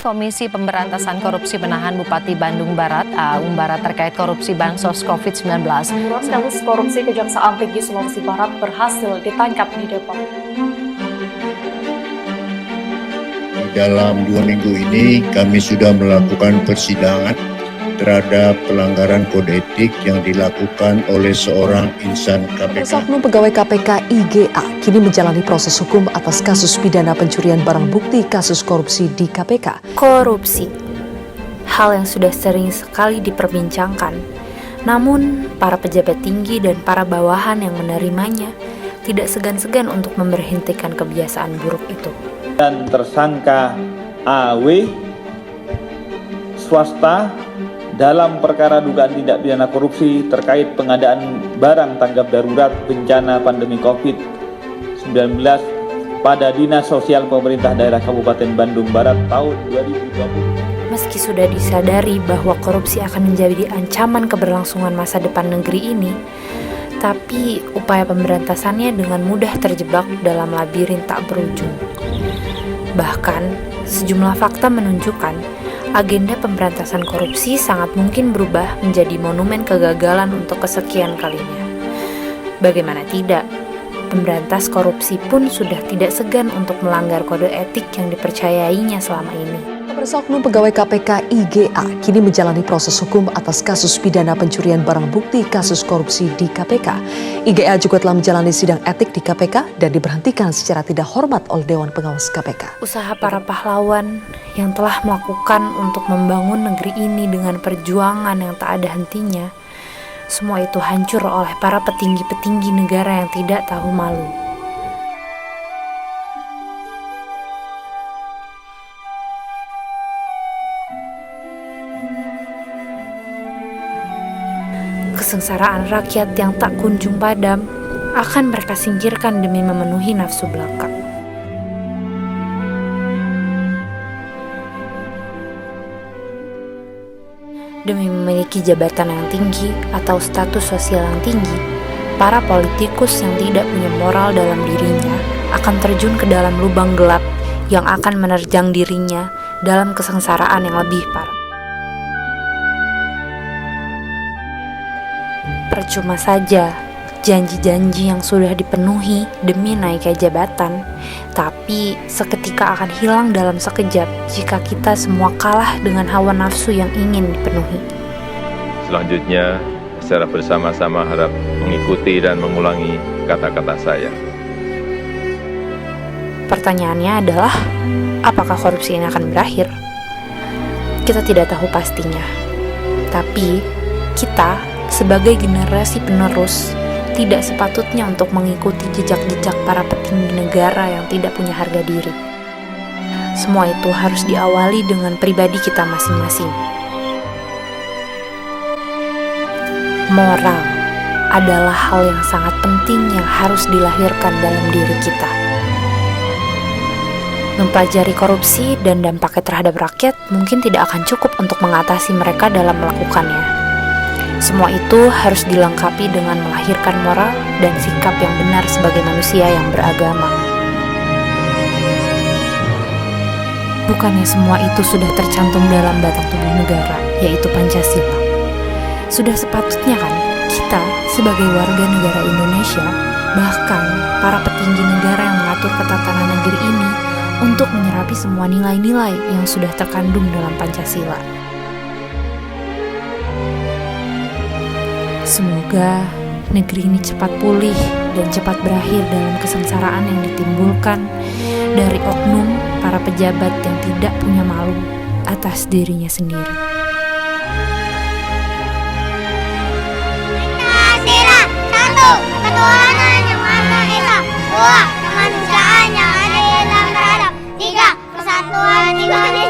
Komisi Pemberantasan Korupsi menahan Bupati Bandung Barat, Aung Barat terkait korupsi bansos COVID-19. Buron kasus korupsi Kejaksaan Tinggi Sulawesi Barat berhasil ditangkap di Depok. Dalam 2 minggu ini kami sudah melakukan persidangan terhadap pelanggaran kode etik yang dilakukan oleh seorang insan KPK. Oknum pegawai KPK IGA kini menjalani proses hukum atas kasus pidana pencurian barang bukti kasus korupsi di KPK. Korupsi, hal yang sudah sering sekali diperbincangkan. Namun, para pejabat tinggi dan para bawahan yang menerimanya tidak segan-segan untuk memberhentikan kebiasaan buruk itu. Dan tersangka AW swasta dalam perkara dugaan tindak pidana korupsi terkait pengadaan barang tanggap darurat bencana pandemi COVID-19 pada Dinas Sosial Pemerintah Daerah Kabupaten Bandung Barat tahun 2020. Meski sudah disadari bahwa korupsi akan menjadi ancaman keberlangsungan masa depan negeri ini, tapi upaya pemberantasannya dengan mudah terjebak dalam labirin tak berujung. Bahkan, sejumlah fakta menunjukkan agenda pemberantasan korupsi sangat mungkin berubah menjadi monumen kegagalan untuk kesekian kalinya. Bagaimana tidak, pemberantas korupsi pun sudah tidak segan untuk melanggar kode etik yang dipercayainya selama ini. Oknum pegawai KPK IGA kini menjalani proses hukum atas kasus pidana pencurian barang bukti kasus korupsi di KPK. IGA juga telah menjalani sidang etik di KPK dan diberhentikan secara tidak hormat oleh Dewan Pengawas KPK. Usaha para pahlawan yang telah melakukan untuk membangun negeri ini dengan perjuangan yang tak ada hentinya, semua itu hancur oleh para petinggi-petinggi negara yang tidak tahu malu. Kesengsaraan rakyat yang tak kunjung padam akan mereka singkirkan demi memenuhi nafsu belaka. Demi memiliki jabatan yang tinggi atau status sosial yang tinggi, para politikus yang tidak punya moral dalam dirinya akan terjun ke dalam lubang gelap yang akan menerjang dirinya dalam kesengsaraan yang lebih parah. Percuma saja janji-janji yang sudah dipenuhi demi naiknya jabatan, tapi seketika akan hilang dalam sekejap jika kita semua kalah dengan hawa nafsu yang ingin dipenuhi. Selanjutnya, secara bersama-sama harap mengikuti dan mengulangi kata-kata saya. Pertanyaannya adalah, apakah korupsi ini akan berakhir? Kita tidak tahu pastinya, tapi kita sebagai generasi penerus tidak sepatutnya untuk mengikuti jejak-jejak para petinggi negara yang tidak punya harga diri. Semua itu harus diawali dengan pribadi kita masing-masing. Moral adalah hal yang sangat penting yang harus dilahirkan dalam diri kita. Mempelajari korupsi dan dampaknya terhadap rakyat mungkin tidak akan cukup untuk mengatasi mereka dalam melakukannya. Semua itu harus dilengkapi dengan melahirkan moral dan sikap yang benar sebagai manusia yang beragama. Bukannya semua itu sudah tercantum dalam batang tubuh negara, yaitu Pancasila. Sudah sepatutnya kan kita sebagai warga negara Indonesia, bahkan para petinggi negara yang mengatur ketatanan negeri ini untuk menyerapi semua nilai-nilai yang sudah terkandung dalam Pancasila. Semoga negeri ini cepat pulih dan cepat berakhir dalam kesengsaraan yang ditimbulkan dari oknum para pejabat yang tidak punya malu atas dirinya sendiri. Pancasila, 1. Ketuhanan yang Maha Esa, 2. Kemanusiaan yang adil dan beradab, 3. Persatuan Indonesia.